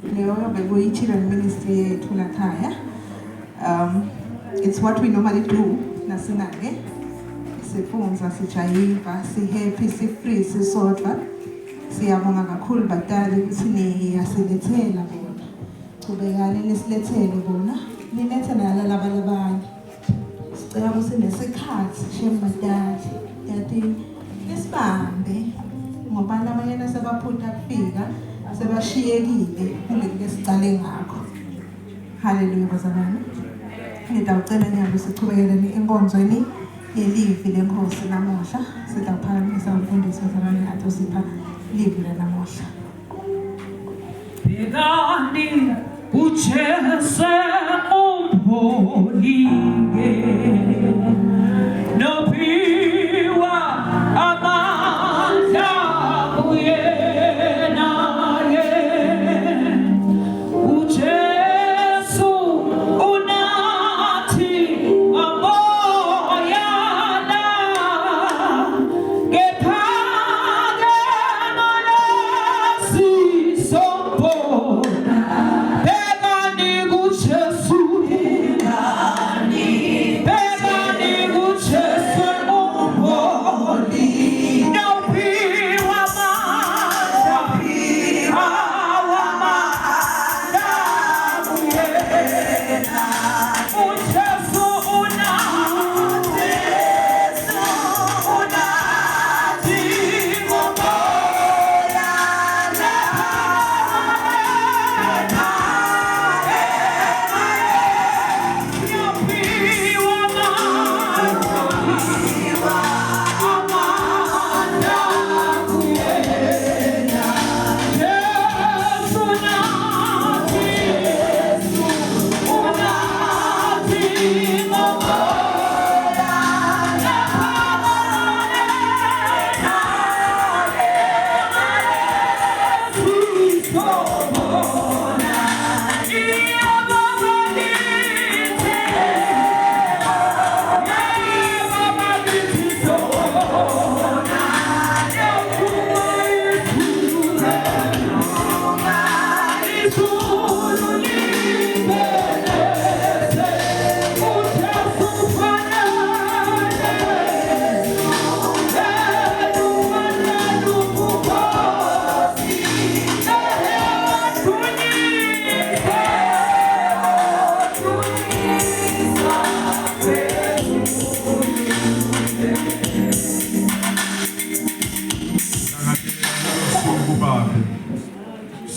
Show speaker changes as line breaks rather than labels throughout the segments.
Children ministry Tulataya. It's what we normally do. Nasinage. Sifunza, sijayiva, sihappy, sifree, sisodwa. Siyabonga kakhulu badali ukuthi niyasilethela bona. Kubekani nisilethele bona. Nilethe nalaba abanye. Sicela ukuthi nesikhathi shembadali. Yathi nisibambe ngoba abanye nasebaphutha kufika sebashiyekile kuleli sicale ngakho. Hallelujah bazalwane. Ngidawucela nyalo sichubekele enkonzweni yelivi lenkosi namuhla. Sidawuphakamisa umfundisi bazalwane athi usipha livi lanamuhla.
Begani uchese umholige nopiwa amandla uyena ye ujesu unathi amoyana gephake malasi sombona begani ujesu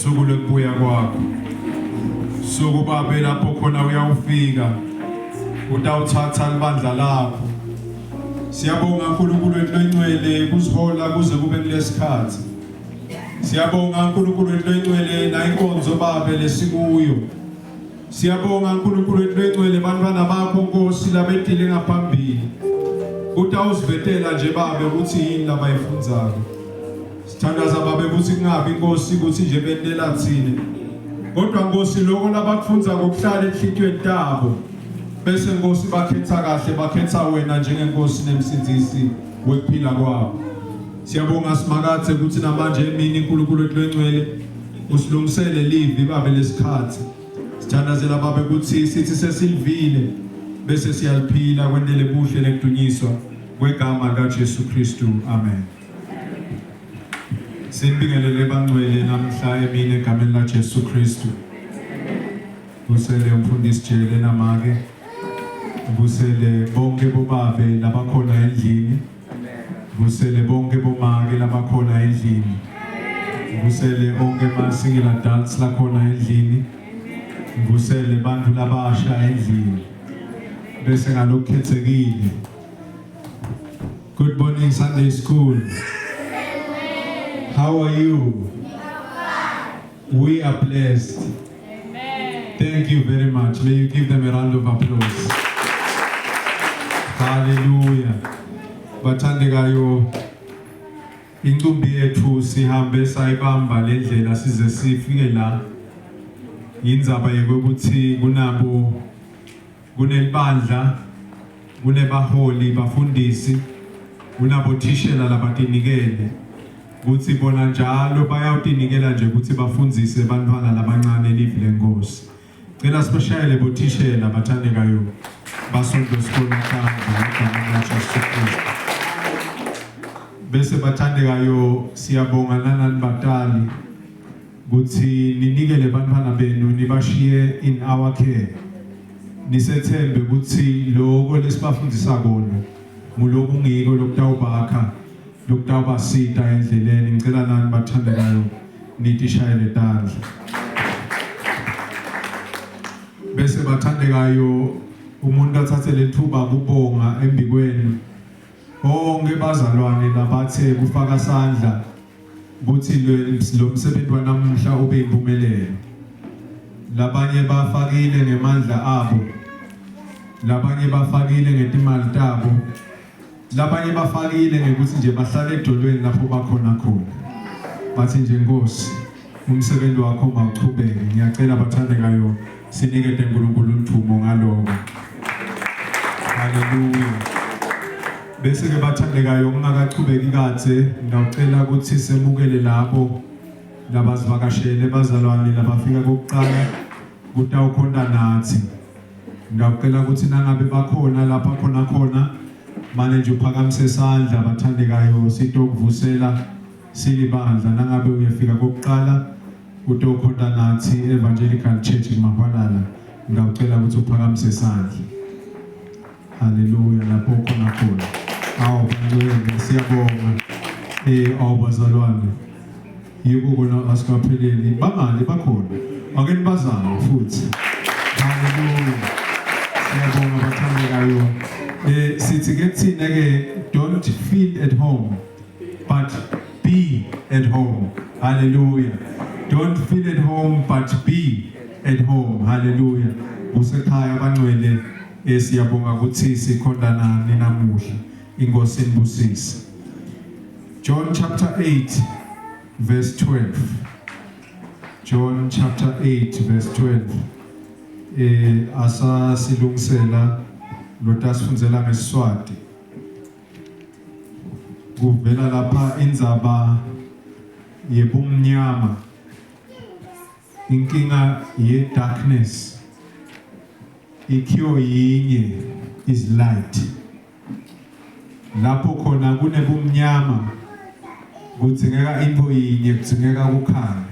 Sukulokubuya kwakho. Sukubabe lapho khona uyawufika. Utawuthatha libandla lakho. Siyabonga uNkulunkulu wethu oyingcwele kusihola kuze kube kulesikhathi. Siyabonga uNkulunkulu wethu oyingcwele na inkonzo babe lesikuyo. Siyabonga uNkulunkulu wethu oyingcwele bantwana bakho Nkosi labetile ngaphambili. Utawusivetela nje babe ukuthi yini labayifunzayo. Sithandaza babe ukuthi kungabi Nkosi ukuthi nje bendela thina. Kodwa Nkosi lokho labakufunza ngokuhlala enhlitweni tabo. Bese Nkosi bakhetha kahle bakhetha wena njengenkosi nemsindisi wekuphila kwabo. Siyabonga simakathe ukuthi namanje emini uNkulunkulu wethu oyingcwele usilungisele livi babe lesikhathi. Sithandazela babe ukuthi sithi sesilivile bese siyaliphila kwendele buhle nekudunyiswa kwegama likaJesu Kristu. Amen. Sibingelele bangcwele namhla emini egameni laJesu Kristu. Usele umfundisi Jele namake. Busele bonke bobabe labakhona endlini. Busele bonke bomake labakhona endlini. Busele onke ma-single adults lakhona endlini. Busele bantu labasha endlini. Bese ngalokukhethekile. Good morning Sunday School. How are you? We are blessed. Amen. Thank you very much. May you give them a round of applause. Hallelujah. Bathandekayo incumbi yethu sihambe sayibamba lendlela size sifike la. Yindzaba yokuthi kunabo kunelibandla kunebaholi bafundisi kunabothishela labatinikele ukuthi bona njalo bayawutinikela nje ukuthi bafundzise abantwana labancane live lenkosi. Cela sibashayele bothishela bathandekayo basonto sikole mhlanje ngegama Jesu Kristu. Bese bathandekayo siyabonga nanani batali ukuthi ninikele abantwana benu nibashiye in our care. Nisethembe ukuthi lokho lesibafundisa kona nguloku ngiko lokutawubakha lokutawubasita endleleni. Ngicela nani bathandekayo nitishayele tandla. Bese bathandekayo umuntu athathe lethuba kubonga embikweni onke bazalwane labathe kufaka sandla ukuthi lo msebenzi wanamuhla ube impumelelo. Labanye bafakile ngemandla abo, labanye bafakile ngetimali tabo, labanye bafakile ngekuthi nje bahlale edolweni lapho bakhona khona. Bathi nje Nkosi umsebenzi wakho mawuqhubeke. Ngiyacela bathandekayo sinikele uNkulunkulu umthumo ngaloko. Haleluya. Bese ke bathandekayo ungakaqhubeki kathe ngicela ukuthi semukele labo labazivakashele bazalwane labafika kokuqala kutawukhonda nathi. Ngicela ukuthi nangabe bakhona lapha khona manje nje uphakamise isandla bathandekayo sitokuvusela silibandla. Nangabe uyafika kokuqala utokhonda nathi Evangelical Church Mahwalala ngicela ukuthi uphakamise isandla. Haleluya lapho khona. Awu bantu siyabonga awubazalwane yiko kona asikapheleli bangale bakhona ake nibazame futhi. Haleluya siyabonga bathandekayo. Sithi ke thina ke don't feel at home but be at home. Hallelujah. Don't feel at home but be at home. Hallelujah. Usekhaya bangcwele siyabonga ukuthi sikhonda nani namuhla. Inkosi inibusise. John chapter 8 verse 12. John chapter 8 verse 12. Asa silungisela lotasifundzela ngeSiswati. Kuvela lapha indzaba yebumnyama. Inkinga ye darkness. Ikhiyo yinye is light. Lapho khona kunebumnyama kudzingeka into yinye kudzingeka kukhanya.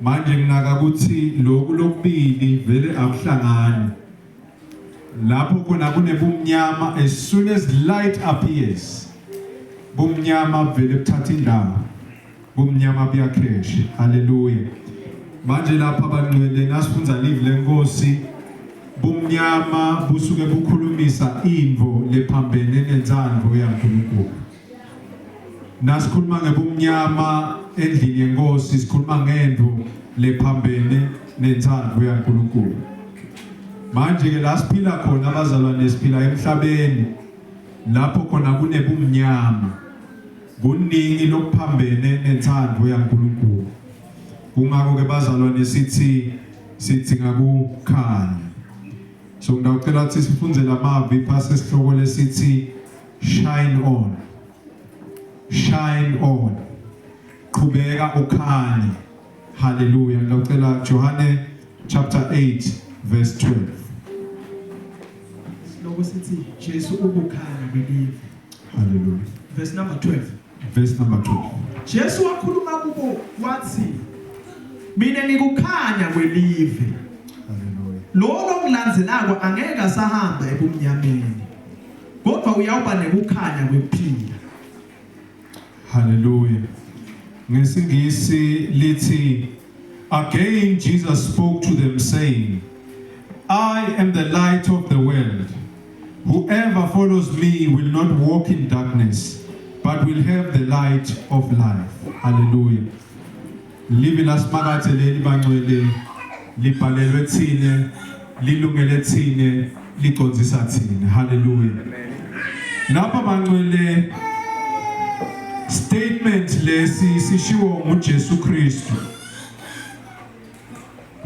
Manje nginaka ukuthi lokhu lokubili vele akuhlangani. Lapho khona kunebumnyama, as soon as light appears bumnyama vele buthatha indawo. Bumnyama buyakhesha. Hallelujah. Manje lapha bangcwele nasifunza live lenkosi bumnyama busuke bukhulumisa imvo lephambene nenzandvo yaNkulunkulu. Nasikhuluma ngebumnyama endlini yenkosi sikhuluma ngendvo lephambene nenzandvo yaNkulunkulu. Manje ke la siphila khona abazalwane siphila emhlabeni lapho khona kunebumnyama kuningi lokuphambene nenzandvo yaNkulunkulu. Kungako ke bazalwane sithi ngakukhanya. So ngicela ukuthi sifunze lamavi phasi esihloko lesithi shine on. Shine on. Qhubeka ukhanye. Hallelujah. Ngicela Johane chapter 8 verse 12.
Sihloko sithi Jesu ukukhanya kwelive.
Hallelujah.
Verse number 12.
Verse number 12.
Jesu wakhuluma kubo wathi mina ngikukhanya kwelive.
Hallelujah.
Lo ngilandzelako angeke asahamba ebumnyameni. Kodwa uyawuba nekukhanya kwekuphila.
Hallelujah. Ngesingisi lithi again Jesus spoke to them saying, I am the light of the world. Whoever follows me will not walk in darkness, but will have the light of life. Hallelujah. Live lasmakathe leli bangcwele libhalelwe thine lilungele thine ligonzisa thine. Hallelujah. Lapha bangcwele statement lesi sishiwo nguJesu Kristu.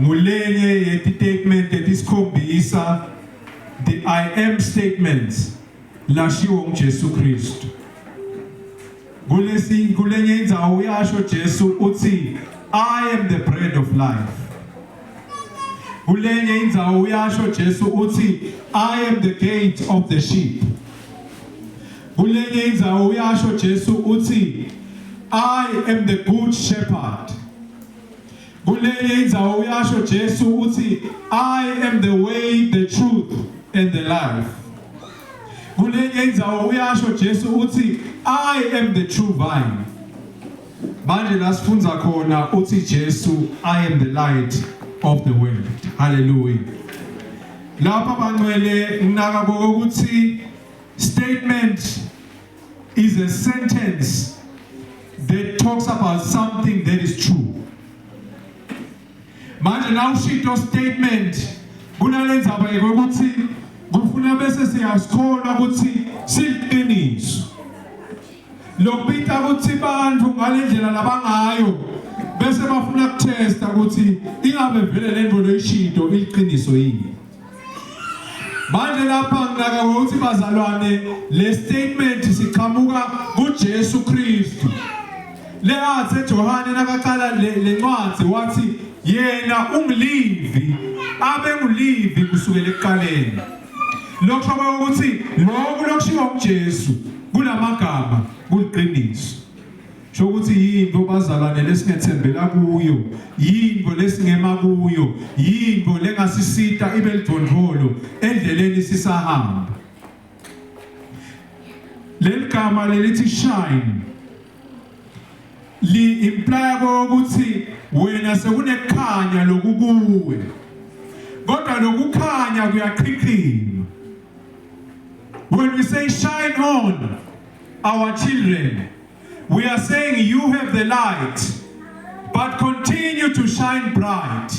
Ngulenye yeti statement etisikhombisa the I am statements lashiwo nguJesu Kristu. Kule kulenye indzawo uyasho Jesu uthi I am the bread of life. Kulenye indzawo uyasho Jesu uthi I am the gate of the sheep. Kulenye indzawo uyasho Jesu uthi I am the good shepherd. Kulenye indzawo uyasho Jesu uthi I am the way, the truth and the life. Kulenye indzawo uyasho Jesu uthi I am the true vine. Manje lasifunza khona uthi Jesu I am the light of the world. Hallelujah. Lapha bangcwele nginaka ukuthi statement is a sentence that talks about something that is true. Manje na ushito statement kunalendzaba ukuthi kufuna bese siyasikholwa ukuthi siliqiniso. Lokubita ukuthi bantu ngalendlela labangayo bese bafuna ukutesta ukuthi ingabe vele lento loyishito iliqiniso yini. Manje lapha nginaka ukuthi bazalwane le statement siqhamuka kuJesu Kristu. Le athi Johane nakaqala lencwadi wathi yena ungilivi abe ngulivi kusukela ekuqaleni. Lokho ukuthi lokho lokushiwo uJesu kulamagama kuliqiniso. Sho ukuthi yinto bazalwane lesingethembela kuyo, yinto lesingema kuyo, yinto lengasisita ibe lidondolo endleleni sisahamba. Leligama lelithi shine li imply ukuthi wena sekunekhanya lokukuwe. Kodwa lokukhanya kuyaqhiqima. When we say shine on our children, we are saying you have the light, but continue to shine bright.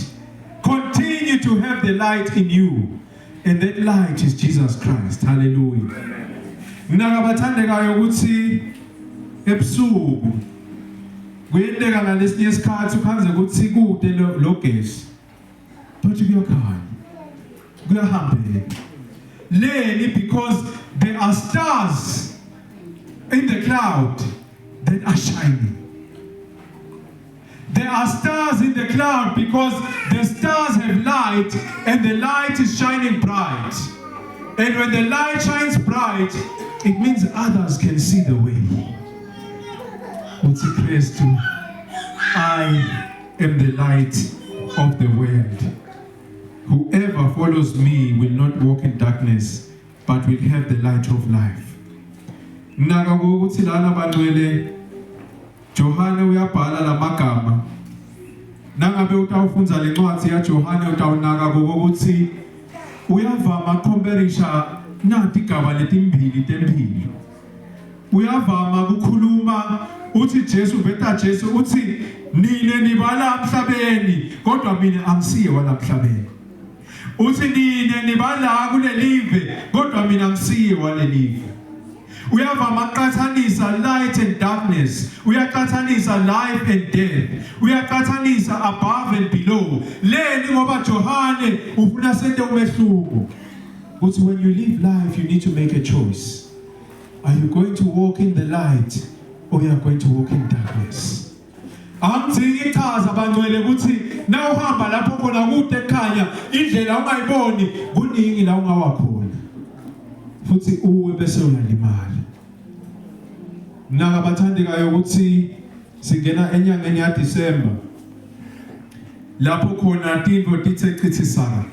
Continue to have the light in you. And that light is Jesus Christ. Hallelujah. Nakabathandekayo ukuthi ebusuku kuyendeka ngalesinye isikhathi ukhanze ukuthi kude logesi. Bathi kuyakhanya. Kuyahambeka. Leni because there are stars in the cloud that are shining. There are stars in the cloud because the stars have light and the light is shining bright. And when the light shines bright, it means others can see the way. What's it praise to? I am the light of the world. Whoever follows me will not walk in darkness, but will have the light of life. Naka ukuthi lana bangcwele Johane uyabhala lamagama. Nangabe utawufunza lencwadi ya Johane utawunaka ukuthi uyavama comparisha nathi igaba letimbili tempilo. Uyavama ukukhuluma uthi Jesu veta Jesu uthi nine nibala emhlabeni kodwa mina angisiye wala emhlabeni. Uthi nine nibala kulelive kodwa mina angisiye walelive. Uyavama qathanisa light and darkness. Uyaqathanisa life and death. Uyaqathanisa above and below. Leni ngoba Johane ufuna sente umehluko. But when you live life, you need to make a choice. Are you going to walk in the light or you are going to walk in darkness? Angidingi ichaza bangcwele ukuthi na uhamba lapho khona kude ekhanya indlela ungayiboni kuningi la ungawa khona. Futhi uwe bese uyalimala. Naka bathandekayo ukuthi singena enyangeni ya December. Lapho khona tinto tithe chithisana.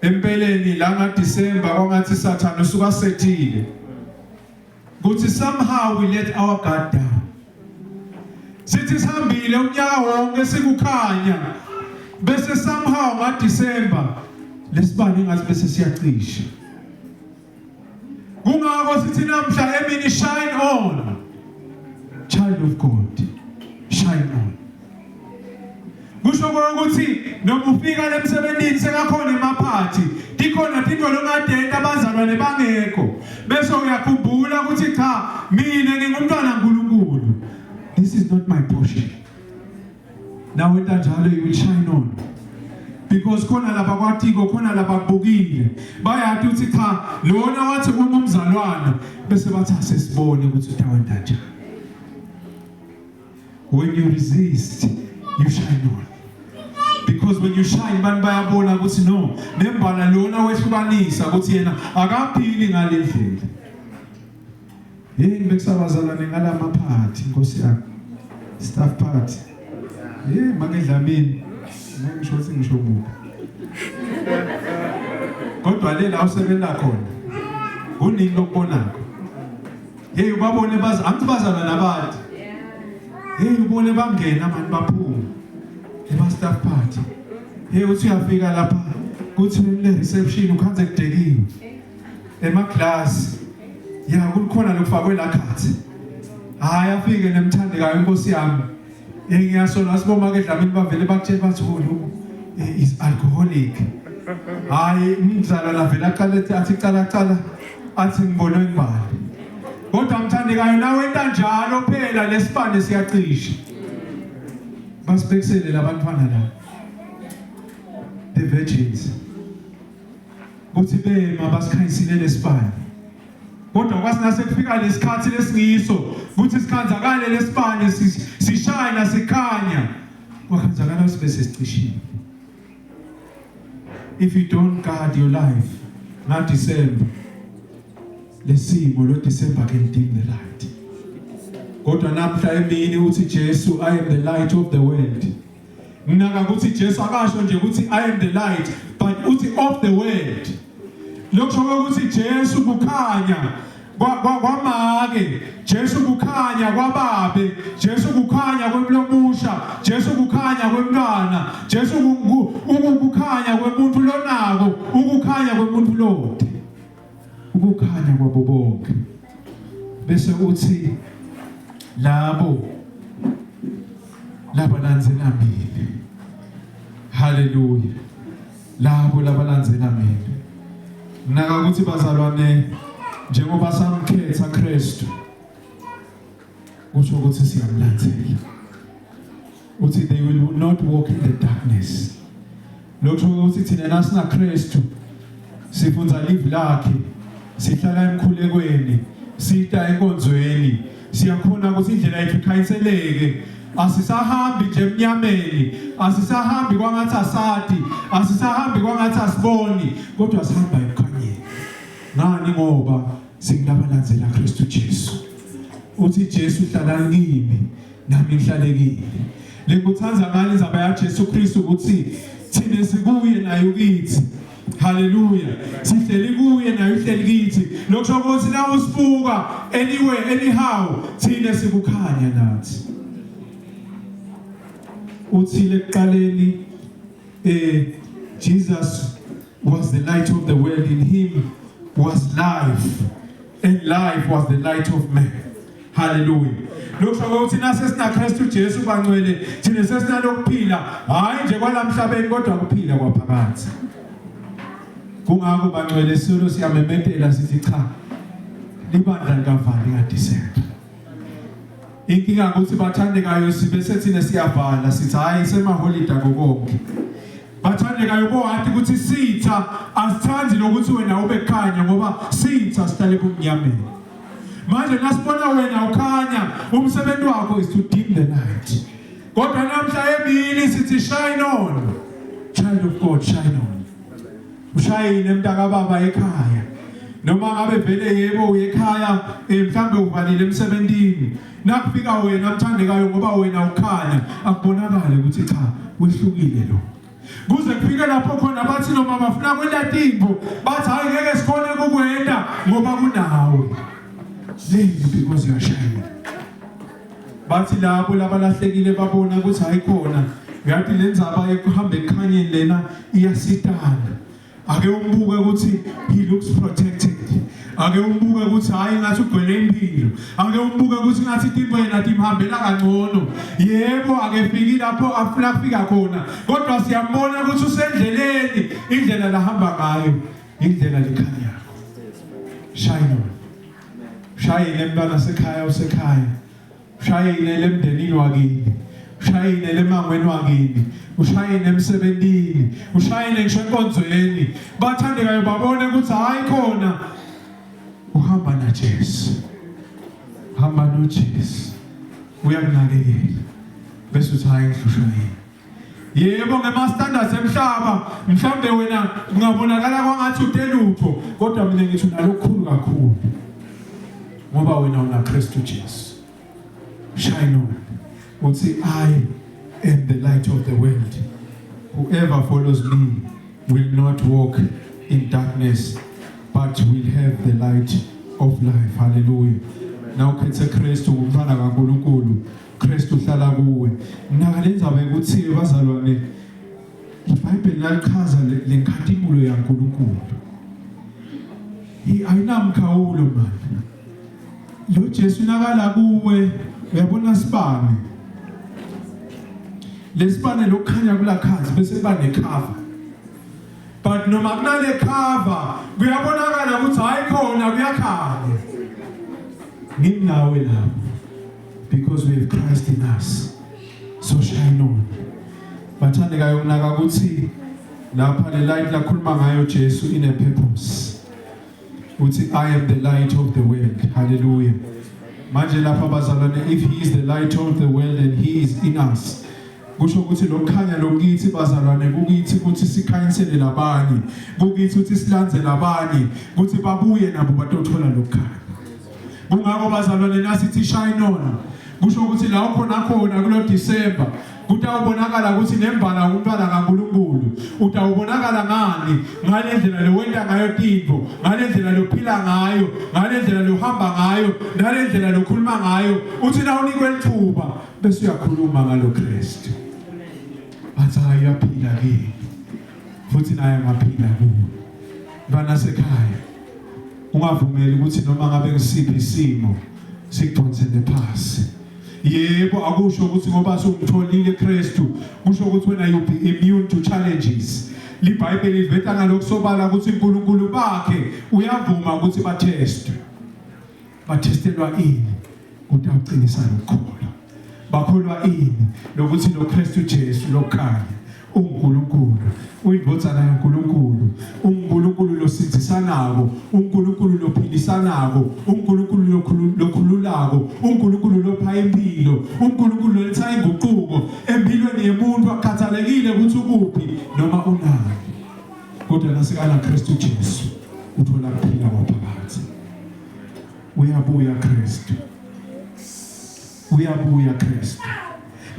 Empeleni la nga December kwangathi Satan usuka sethile. Kuthi somehow we let our guard down. Sithi sihambile unyaka wonke sikukhanya. Bese somehow nga December lesibani ngathi bese siyacisha. Kungako sithi namhla emini shine on. Child of God, shine on. Kusho ukuthi noma ufika lemsebenzini sekakhona emaphathi, dikhona into longadenda abazalwane bangekho. Bese uyakhumbula ukuthi cha, mina ngingumntwana kaNkulunkulu. This is not my portion. Now when njalo you will shine on. Because khona lapha kwathiko khona lapha kubukile bayathi uthi cha lona wathi uma umzalwana bese bathi asesibone ukuthi utawanda njani. When you resist, you shine on. Because when you shine, man bayabona ukuthi no, nembala lona wehlukanisa ukuthi yena akaphili ngalendlela. Hey, ngibekusabazalane ngalama party Nkosi yami. Staff party. Hey, makedlamini. Ngisho ukuthi ngisho buku. Kodwa lela usebenza khona. Unini lokubonako. Hey, ubabone angithi bazana nabantu. Hey, ubone bangena manje baphuma. Eba-staff party. Hey, uthi uyafika lapha kuthi le reception ukhanze kudekiwe. Ema-glass. Ya kukhona lokufakwe la khathi. Hayi afike nemthandekayo Nkosi yami. Ngiyasona siboma ke Dlamini bavele bakutshela bathi lo is alcoholic. Hayi umzala la vela athi cala athi ngibona ngibani. Kodwa mthandekayo nawe enta njalo phela lesibane siyacisha. Basibekisele labantwana la. The virgins. Kuthi bema basikhanyisile lesibane. Kodwa kwasinase kufika lesikhathi lesingiso ukuthi sikhanzakale lesibane sishayina sikhanya. Wakhanzakala sibe sesicishile. If you don't guard your life, not December. Lesimo lo December can dim the light. Kodwa namhla emini uthi Jesu, I am the light of the world. Nginaka ukuthi Jesu akasho nje ukuthi I am the light, but uthi of the world. Lokho ukuthi Jesu kukhanya kwamake, Jesu kukhanya kwababe, Jesu kukhanya kwemlomusha, Jesu kukhanya kwemntwana, Jesu ukukhanya kwemuntu lonako, ukukhanya kwemuntu lode. Ukukhanya kwabo bonke. Bese uthi labo labalandzela mina. Hallelujah. Labo labalandzela mina. Naka ukuthi bazalwane njengoba samkhetha Kristu kusho ukuthi siyamlandzela. Uthi they will not walk in the darkness. Lokho ukuthi thina nasina Kristu sifunza live lakhe, sihlala emkhulekweni, sita enkonzweni, siyakhona ukuthi indlela yethu ikhanyiseleke. Asisahambi nje emnyameni, asisahambi kwangathi asadi, asisahambi kwangathi asiboni, kodwa sihamba ekhanyeni. Ngani ngoba singlabalandzela Kristu Jesu. Uthi Jesu hlala kimi nami ngihlale kini. Lekuthanza ngani indzaba ya Jesu Kristu ukuthi thina sikuye naye ukithi. Hallelujah. Sihleli kuye naye uhleli kithi. Lokho ukuthi la usibuka anywhere anyhow thina sikukhanya nathi. Uthi lekuqaleni Jesus was the light of the world. In him was life, and life was the light of man. Hallelujah. Lokho ukuthi nasesina Kristu Jesu bangcwele thina sesina lokuphila hayi nje kwalamhlabeni kodwa kuphila kwaphakathi. Kungako bangcwele solo siyamemethela sithi cha libandla likavali kaDisemba. Inkinga ukuthi bathandekayo sibe sethina siyavala sithi hayi semaholida konke. Bathandekayo bowathi ukuthi sitha asithandi lokuthi wena ube khanya ngoba sitha sihlale kumnyameni. Manje nasibona wena ukhanya umsebenzi wakho is to dim the light. Kodwa namhla emini sithi shine on. Child of God, shine on. Ushayine mntaka baba ekhaya. Noma ngabe vele yebo uyekhaya mhlambe uvalile emsebenzini. Nakufika wena mthandekayo ngoba wena ukhanya akubonakala ukuthi cha wehlukile lo. Kuze kufike lapho khona bathi noma bafuna kwenda timbo bathi hayi ngeke sikhone kukwenda ngoba kunawe. Because you are shining. Bathi labo labalahlekile babona ukuthi hayi khona ngathi lenzaba ekuhamba ekhanyeni lena iyasitana. Ake umbuke ukuthi he looks protected. Ake umbuke ukuthi hayi ngathi ugcwele impilo. Ake umbuke ukuthi ngathi timbo yena timhambela kangcono. Yebo ake fiki lapho afuna kufika khona. Kodwa siyambona ukuthi usendleleni, indlela lahamba ngayo, indlela likhanya. Shine on. Shayine mntwana sekhaya usekhaya. Shayine lemndenini wakini. Ushayine lemangweni wakini. Ushayine emsebenzini. Ushayine ngisho enkonzweni. Bathandekayo babone ukuthi hayi khona uhamba na Jesu. Hamba no Jesu. Uyakunakekela. bese uthi hayi ngihlushwa yini. Yebo ngema standards emhlaba mhlambe wena ungabonakala kwangathi udelutho kodwa mina ngithi unalokukhulu kakhulu ngoba wena una Kristu Jesu. Shine on. Uthi I am the light of the world. Whoever follows me will not walk in darkness but will have the light of life. Hallelujah. Now ukhethe Kristu umfana kaNkulunkulu. Kristu uhlala kuwe. Mina lenza ukuthi bazalwane iBhayibheli lalichaza lenkathimulo yaNkulunkulu. Ayinamkhawulo manje. Lo Jesu nakala kuwe uyabona sibane. Lesibane lokukhanya kula khansi bese kuba necover. But noma kunale cover kuyabonakala ukuthi hayi khona kuyakhanya. Nginawe lapho. Because we have Christ in us. So shine on. Bathandekayo kunaka ukuthi lapha le light lakhuluma ngayo Jesu in a purpose. Uthi I am the light of the world. Hallelujah. Manje lapha bazalwane, if he is the light of the world and he is in us, kusho ukuthi lokukhanya lokithi bazalwane kukithi ukuthi sikhanyisele labanye, kukithi ukuthi silandzele labanye, ukuthi babuye nabo batothola lokukhanya. Kungakho bazalwane nasithi shine on. Kusho ukuthi la ukhona khona kulo December utawubonakala ukuthi nembala umntwana kaNkulunkulu. Utawubonakala ngani? Ngale ndlela lowenda ngayo tintfo, ngale ndlela lophila ngayo, ngale ndlela lohamba ngayo, ngale ndlela lokhuluma ngayo. Uthi na unikwe ithuba bese uyakhuluma ngalo Kristu. Athi ayaphila kimi. Futhi naye ngaphila kuwe. Bana sekhaya. Ungavumeli ukuthi noma ngabe ngisiphi isimo sikudonsele phansi. Yebo akusho ukuthi ngoba sokutholile Kristu kusho ukuthi wena you be immune to challenges. LiBhayibheli liveta ngalokho sobala ukuthi uNkulunkulu bakhe uyavuma ukuthi bathestwe. Bathestelwa ini? Ukuthi awuqinisa lokukholwa. Bakholwa ini? Lokuthi lo Kristu Jesu lokhanya uNkulunkulu, uyindodana kaNkulunkulu, uNkulunkulu losithisanako, uNkulunkulu lophilisanako, uNkulunkulu lokhululako, uNkulunkulu lopha impilo, uNkulunkulu loletha inguquko empilweni yemuntu akhathalekile ukuthi ukuphi noma unani. Kodwa nasikala Kristu Jesu uthola ukuphila kwaphakathi. Uyabuya Kristu. Uyabuya Kristu.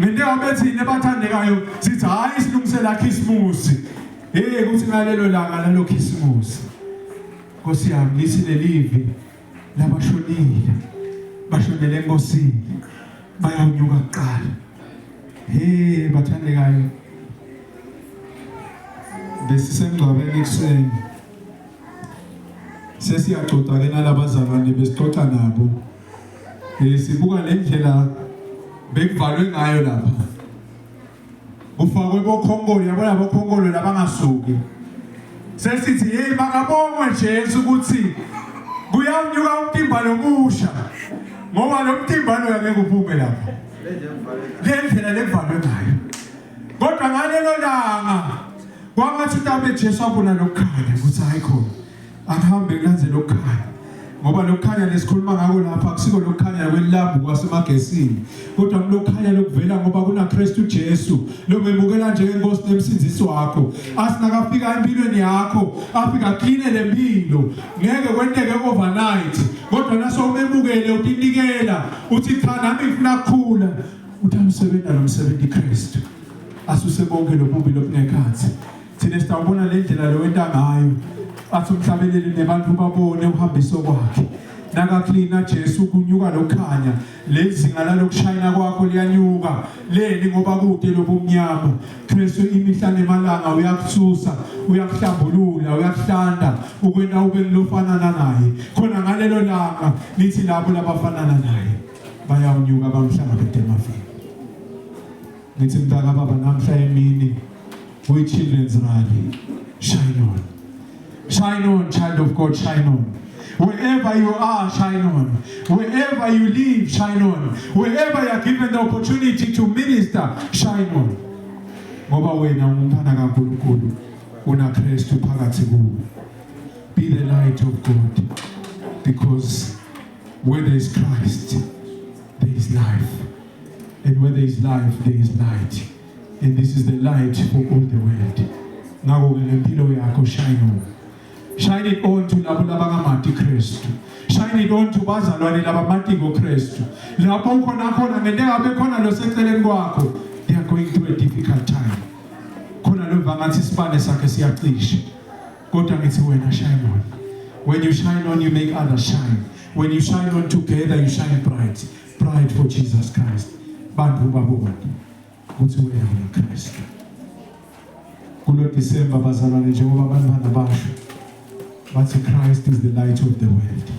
Ngende abethi nebathandekayo sithi hayi silungisela Christmas. Kuthi ngalelo langa lalo Christmas. Nkosi yami lithi lelivi labashonile. Bashonele enkosini. Bayanyuka kuqala. Bathandekayo. Besisengcwabeni kuseni. Sesiyaxoxa ke nalabazalwane besixoxa nabo. Sibuka lendlela bekuvalwe ngayo lapha. Ufakwe bokhongolo yabona bokhongolo labangasuki. Sesithi hey makabongwe Jesu ukuthi kuyanyuka umtimba lomusha. Ngoba lo mtimba lo ngeke uphume lapha. Lendlela levalwe ngayo. Kodwa ngalelo langa kwangathi utabe Jesu abona lokukhanya ukuthi hayi khona. Akuhambe kulandzele lokukhanya. Ngoba lokukhanya lesikhuluma ngako lapha akusiko lokukhanya kwelilambu kwasemagesini kodwa kulokukhanya lokuvela ngoba kuna Kristu Jesu lomemukela njengenkosi nemsindisi wakho asinakafika empilweni yakho afika clean lempilo ngeke kwenteke overnight kodwa naso umemukele utinikela uthi cha nami ngifuna ukukhula uthamsebenza nomsebenzi Kristu asuse bonke lobubi lobunekhathi thina sitawubona le ndlela lo wenta ngayo athi umhlabeleli nebantu babone uhambiso kwakhe nakaklina Jesu kunyuka lokukhanya lezinga lalokushayina kwakho liyanyuka leli ngoba kude lobumnyama Kristu imihla nemalanga uyakususa uyakuhlambulula uyakuhlanda ukwenda ube lofanana naye khona ngalelo langa lithi labo labafanana naye bayawunyuka bamhlanga bedemafini nithi mntaka baba namhla emini we children's rally shine on. Shine on, child of God, shine on. Wherever you are, shine on. Wherever you live, shine on. Wherever you are given the opportunity to minister, shine on. Ngoba wena umntana kaNkulunkulu una Kristu phakathi kuwe. Be the light of God. Because where there is Christ, there is life. And where there is life, there is light. And this is the light for all the world. Ngako ngempilo yakho shine on. Shine it on to labo labangamati Kristu. Shine it on to bazalwane labamati ngoKristu. Lapho ukhona khona ngente ngabe khona lo seceleni kwakho, they are going through a difficult time. Khona lo vangathi isibane sakhe siyacisha. Kodwa ngithi wena shine on. When you shine on, you make others shine. When you shine on together, you shine bright. Bright for Jesus Christ. Bantu babona. Kuthi wena uKristu. Kulo December bazalwane njengoba abantwana basho. Bathi Christ is the light of the world.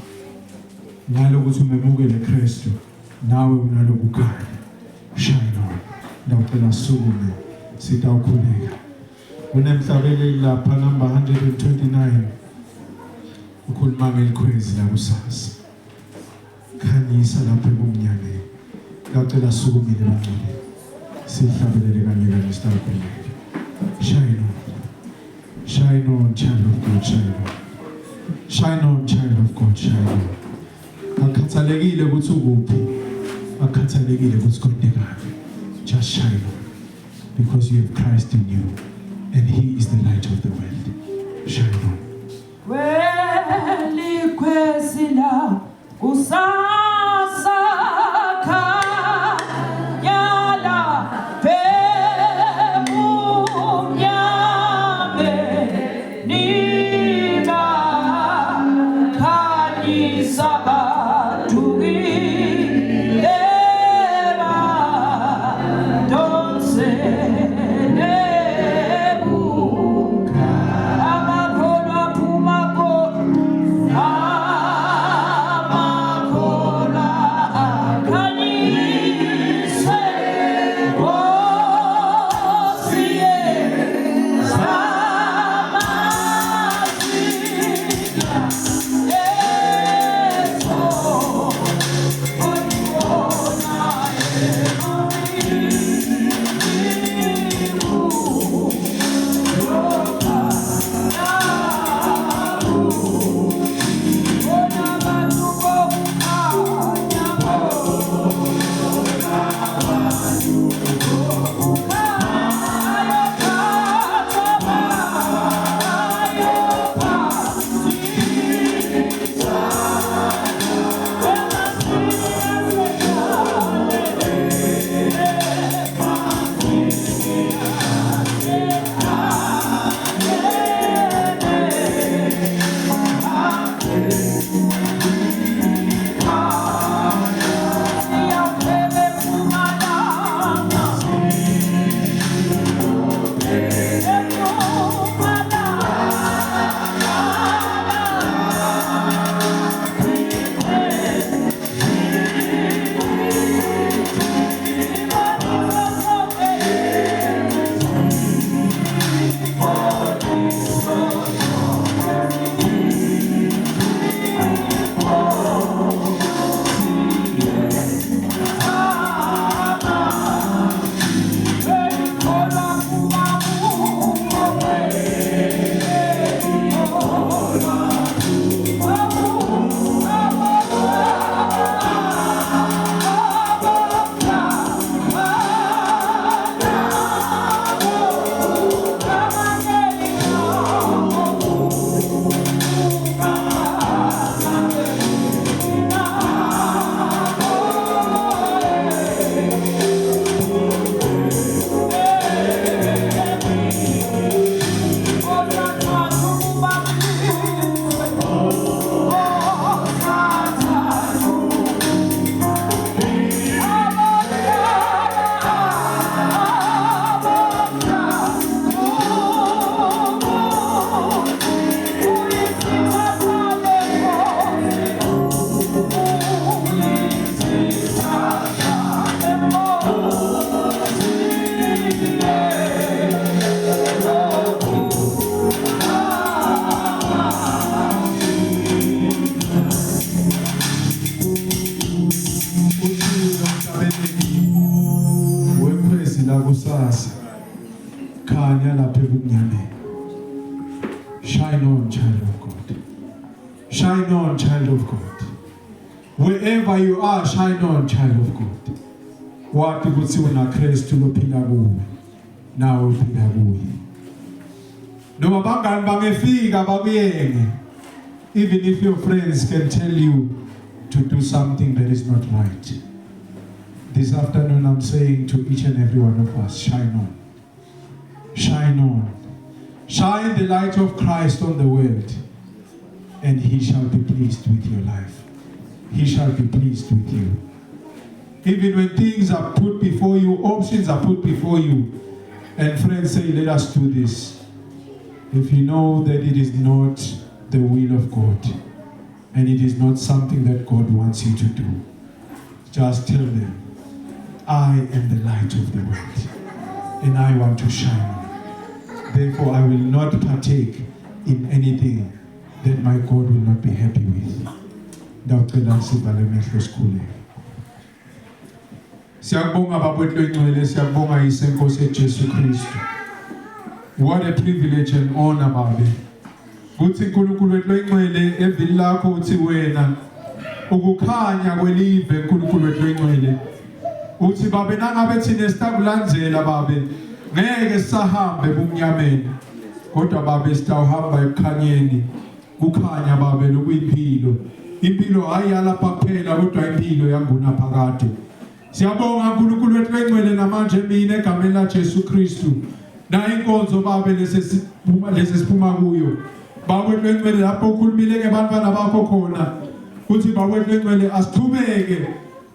Nalo ukuthi umemukele Kristu, nawe unalo kukhanya. Shine on. Ndawucela sukume sitawukhuleka. Kunemhlabeleli lapha number 129. Ukhuluma ngelikhwezi la kusasa. Khanyisa lapha ebumnyameni. Ndawucela sukumile bangcwele. Sihlabelele kanye sitawukhuleka. Shine on. Shine on, child of God, shine on. Shine on, child of God, shine on. Akhathalekile ukuthi ukuphi. Akhathalekile ukuthi kodekaphi. Just shine on. Because you have Christ in you. And He is the light of the world. Shine on.
Kweli kwesila usasa kanyala pemumnyame niba kanisa batugileba donse
Shine on, child of God. Shine on, child of God. Wherever you are, shine on, child of God. wathi ukuthi unaKristu lophila kuwe nawe uphila kuye. Noma bangani bangefika bakuyenge, even if your friends can tell you to do something that is not right. This afternoon I'm saying to each and every one of us, shine on. Shine on. Shine the light of Christ on the world, and He shall be pleased with your life. He shall be pleased with you. Even when things are put before you, options are put before you, and friends say, let us do this. If you know that it is not the will of God, and it is not something that God wants you to do, just tell them, I am the light of the world, and I want to shine. Therefore, I will not partake in anything that my God will not be happy with. Ndawucela sivale amehlo sikhuleke. Siyabonga babethu engcwele, siyabonga isenkosi Jesu Kristu. What a privilege and honor, babe. Kuthi uNkulunkulu wethu engcwele evili lakho uthi wena ukukhanya kwelive uNkulunkulu wethu engcwele. Uthi babe nangabe thina sitakulandzela babe ngeke sisahambe ebumnyameni, kodwa babe sitawuhamba ekukhanyeni. Kukhanya babe lokuyimpilo. Impilo hayi yalapha kuphela kodwa impilo yangunaphakade. Siyabonga uNkulunkulu wethu engcwele namanje mina egameni laJesu Kristu. Na inkonzo babe lesesiphuma kuyo. Bawethu engcwele lapho ukhulumile ngebantwana bakho khona. Uthi bawethu engcwele asiqhubeke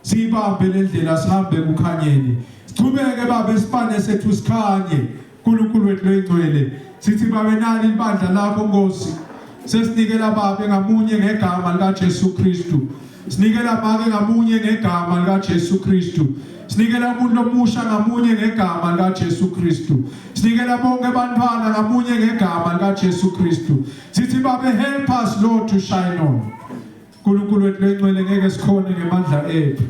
sibambe lendlela sihambe kukhanyeni. Siqhubeke babe sipane sethu sikhanye. uNkulunkulu wethu engcwele. Sithi babe nali ibandla lakho Nkosi. Sesinikela babe ngamunye ngegama likaJesu Kristu. Sinikela make ngamunye ngegama likaJesu Kristu. Sinikela umuntu omusha ngamunye ngegama likaJesu Kristu. Sinikela bonke abantwana ngamunye ngegama likaJesu Kristu. Sithi babe help us Lord to shine on. uNkulunkulu wethu engcwele ngeke sikhone ngemandla ethu.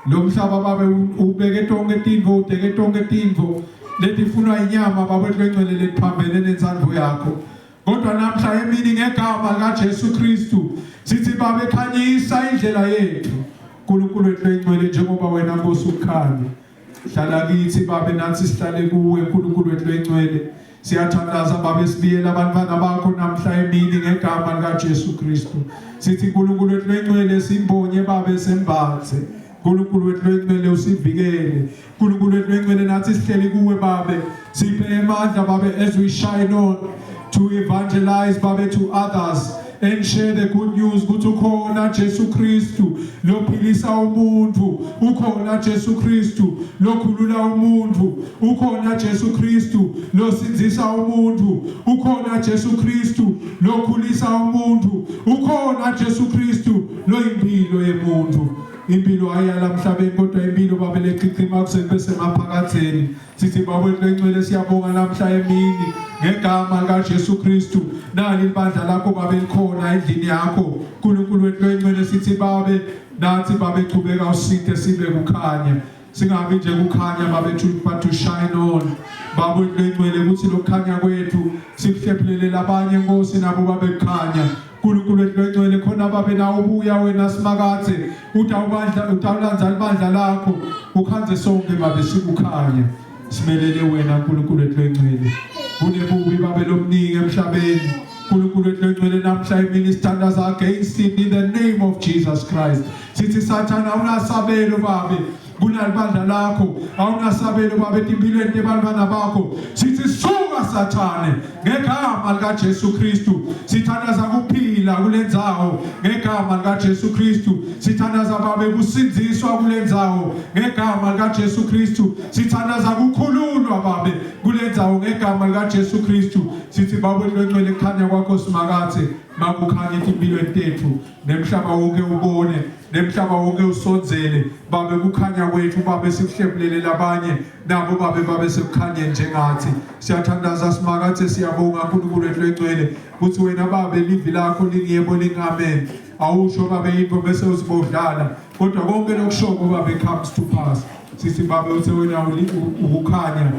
Lo mhlaba babe ubeke tonke tintfo, udeke tonke tintfo letifunwa inyama babethu engcwele letiphambene nensandvo yakho. Kodwa namhla emini ngegama likaJesu Kristu sithi babe khanyisa indlela yethu. uNkulunkulu wethu engcwele njengoba wena Nkosi ukhanya. Hlala kithi babe nathi sihlale kuwe uNkulunkulu wethu engcwele. Siyathandaza babe sibiyela abantwana bakho namhla emini ngegama likaJesu Kristu. Sithi uNkulunkulu wethu engcwele simbonye babe sembathe. uNkulunkulu wethu engcwele usivikele. uNkulunkulu wethu engcwele nathi sihleli kuwe babe. Siphe amandla babe as we shine on to evangelize babe to others and share the good news. Ukuthi ukhona Jesu Kristu lophilisa umuntu, ukhona Jesu Kristu lokhulula umuntu, ukhona Jesu Kristu losinzisa umuntu, ukhona Jesu Kristu lokhulisa umuntu, ukhona Jesu Kristu loyimpilo yemuntu. Impilo ayala emhlabeni kodwa impilo babe leqhiqima kusebese maphakatheni. Sithi babethu engcwele siyabonga namhla emini ngegama likaJesu Kristu. Nali ibandla lakho babe likhona endlini yakho. uNkulunkulu wethu engcwele sithi babe nathi babe qhubeka usithe sibe kukhanya. Singabi nje kukhanya babe but to shine on. Babethu engcwele ukuthi lokukhanya kwethu sikuhlephulele abanye Nkosi nabo babe kukhanya. uNkulunkulu wethu engcwele khona babe nawo ubuya wena simakathe utawulanza ibandla lakho ukhanze sonke babe sikukhanya. Simelele wena uNkulunkulu wethu engcwele. Kunebubi babe lomningi emhlabeni. uNkulunkulu wethu engcwele namhla emini sithandaza against it in the name of Jesus Christ. Sithi Sathana unasabelo babe kunalibandla lakho, awunasabelo babe empilweni yabantwana bakho. Sithi suka Sathane ngegama likaJesu Kristu. Sithandaza kuphila kulendzawo ngegama likaJesu Kristu. Sithandaza babe kusinziswa kulendzawo ngegama likaJesu Kristu. Sithandaza kukhululwa babe kulendzawo ngegama likaJesu Kristu. Sithi babe lengcwele khanya kwakho simakathe makukhanya empilweni tethu nemhlaba wonke ubone, nemhlaba wonke usonzele babe kukhanya kwethu babe sikuhlephulele labanye nabo babe sekukhanye njengathi. Siyathandaza simakathe siyabonga uNkulunkulu wethu engcwele ukuthi wena babe livi lakho lingiyebo lingamen. Awusho babe yinto bese usibodlala kodwa konke lokushoko babe comes to pass. Sithi babe uthi wena ukukhanya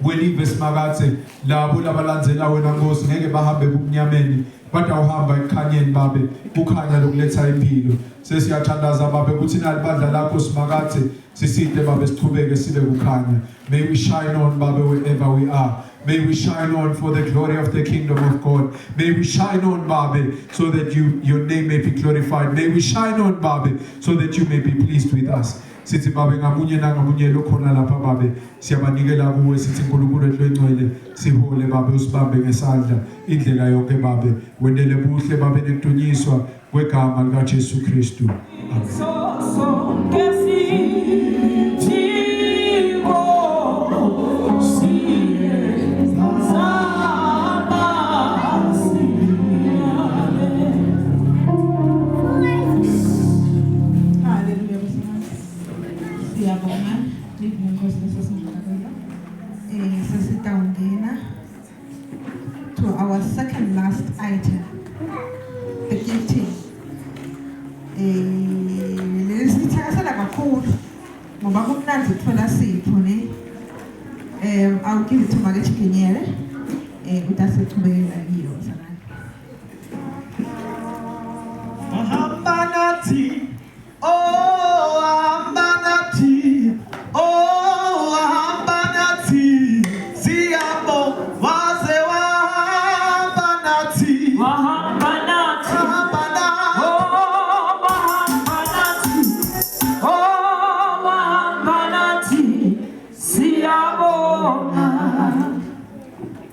kwelive simakathe labo labalandzela wena Nkosi ngeke bahambe kubumnyameni kodwa uhamba ekhanyeni babe kukhanya lokuletha impilo sesiyathandaza babe kuthi nalibandla lakho simakathe siside babe sichubeke sibe kukhanya may we shine on babe wherever we are. May we shine on for the glory of the kingdom of God. May we shine on, Babe, so that your name may be glorified. May we shine on, Babe, so that you may be pleased with us. Sithi babe ngamunye nangamunye lokhona lapha babe siyabanikela kuwe sithi uNkulunkulu ehlwengcwele sihole babe usibambe ngesandla indlela yonke babe wendele buhle babe nekudunyiswa kwegama lika Jesu Kristu.
To our second last item, the gifting. I'll give it to Margaret Kenyere. That's it to me.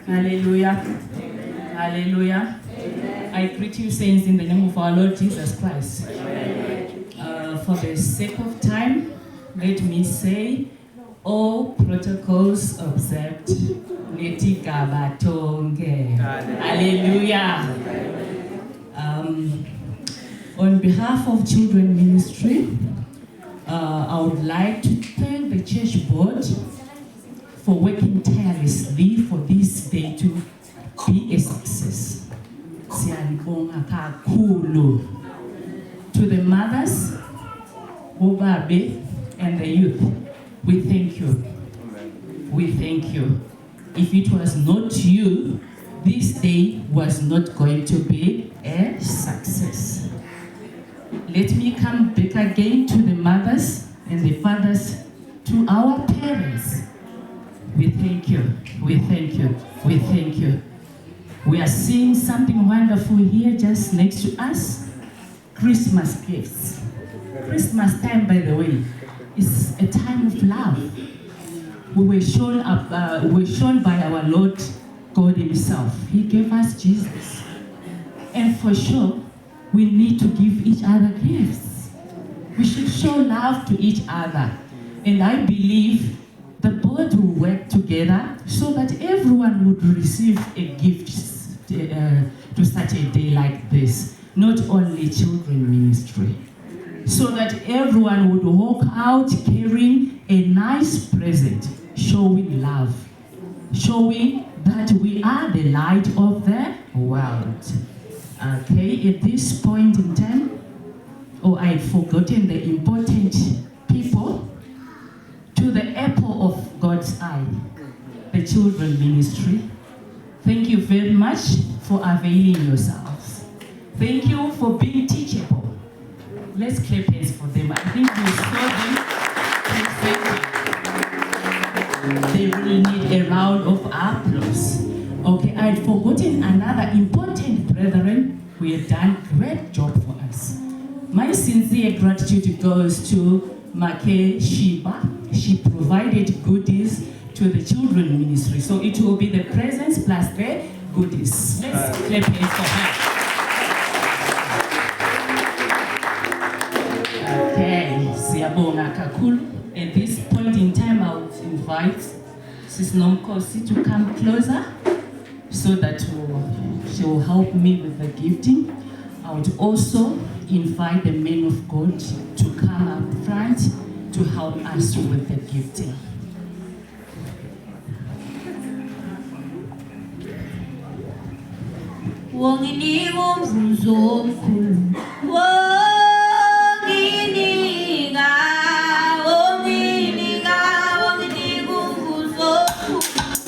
Hallelujah. Hallelujah. I greet you, saints, in the name of our Lord Jesus Christ. For the sake of time, let me say, all protocols observed. Neti kabatonge. Hallelujah. On behalf of Children Ministry, I would like to thank the church board for working tirelessly for this day to be a success. Siyalibonga kakhulu. To the mothers, Bobabe, and the youth, we thank you. We thank you. If it was not you, this day was not going to be a success. Let me come back again to the mothers and the fathers, to our parents. We thank you, we thank you, we thank you. We are seeing something wonderful here just next to us. Christmas gifts. Christmas time, by the way, is a time of love. We were shown by our Lord God Himself. He gave us Jesus. And for sure, we need to give each other gifts. We should show love to each other. And I believe the board will work together so that everyone would receive a gift to such a day like this. Not only Children Ministry. So that everyone would walk out carrying a nice present, showing love, showing that we are the light of the world. Okay, at this point in time, I'd forgotten the important people. To the apple of God's eye, the Children Ministry, thank you very much for availing yourselves. Thank you for being teachable. Let's clap hands for them. I think we saw them. They really need a round of applause. Okay, I'd forgotten another important brethren who have done a great job for us. My sincere gratitude goes to Make Shiba. She provided goodies to the Children Ministry. So it will be the presents plus the goodies. Let's clap hands for her. Okay, Siyabonga kakhulu. At this point in time, I would invite Sis Nomkosi to come closer so that she will help me with the gifting. I would also invite the men of God to come up front to help us with the gifting.
Wonginika umvuzo omkhulu. Wonginika umvuzo omkhulu.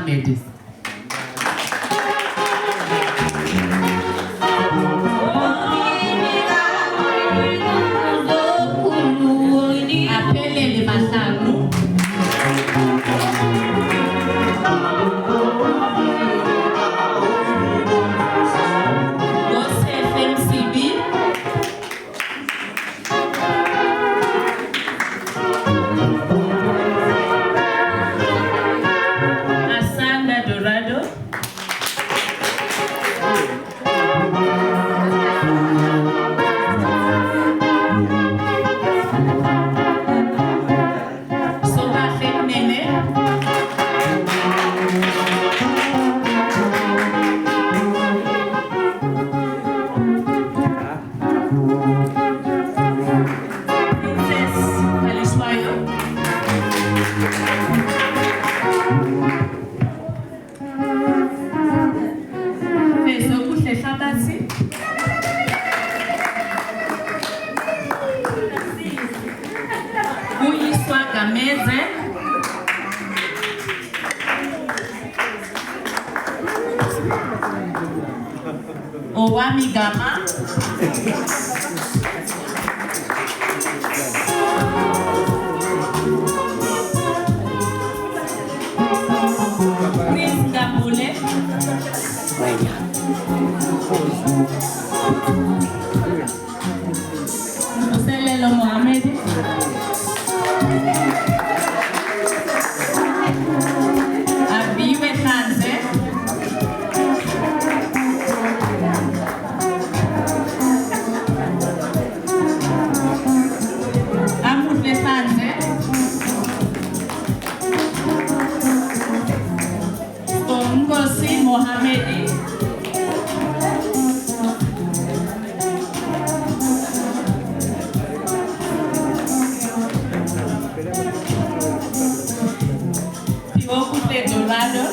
Mohammed. Aphelele mahlanu. Ngosefe Msibi. Asanda Dorado. Sobahle Nene. Princess Kaliswayo. Bezokuhle Hlabathi. Uyiswa Gameze. Owami Gama. Prince Ngambule. Uselelo Mohammed. Abiwe Khanze. Amuhle Khanze. Nkosi Mohammed. Piwokuhle Dorado.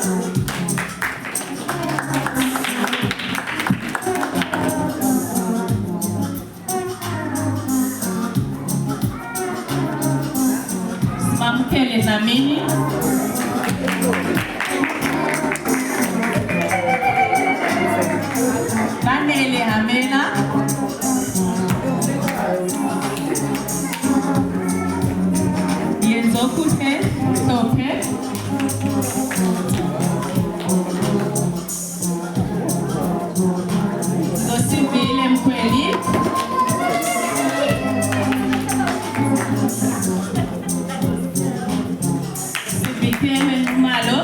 Smamkele Dlamini. Vanele Hamela. Yenzokuhle Hlophe. Dosibile Mkweli. Sibiteme Malo.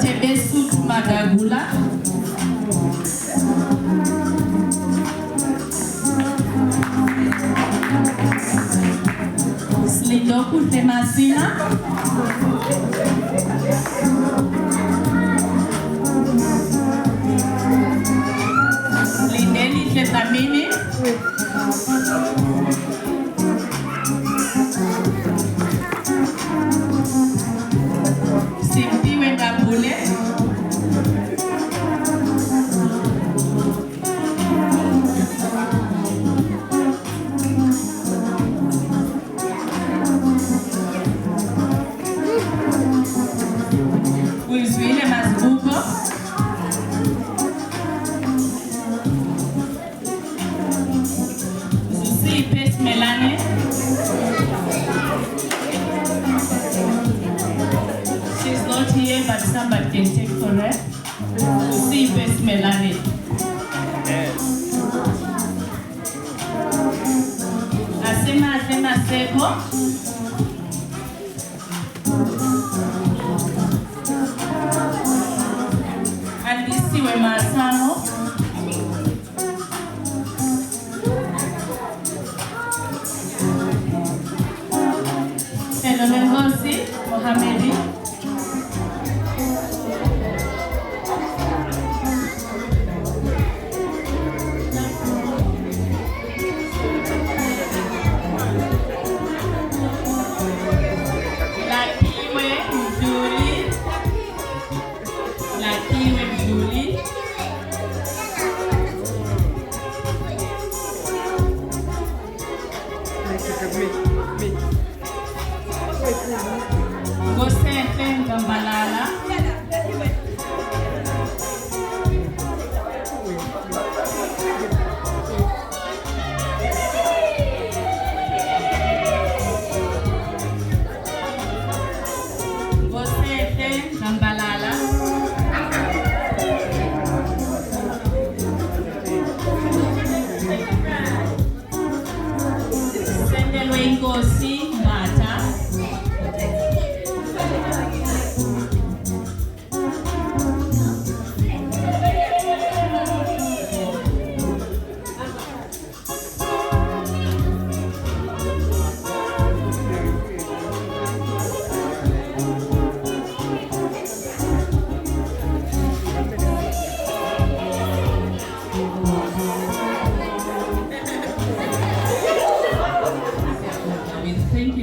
Tebesut Magagula. Slidokuhle Masina. Lindelihle Dlamini. Simpiwe Ngambule. Uzwile Mazibuko. Zusiphe Simelane. She's not here, but somebody can take for her. Zusiphe Simelane. Asemahle Maseko. Andisiwe Masamo. Ngosi Mohammed.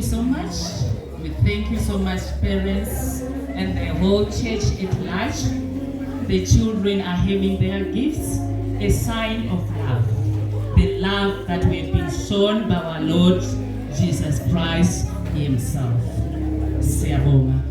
you so much. We thank you so much, parents and the whole church at large. The children are having their gifts, a sign of love. The love that we have been shown by our Lord Jesus Christ Himself. Siyabonga.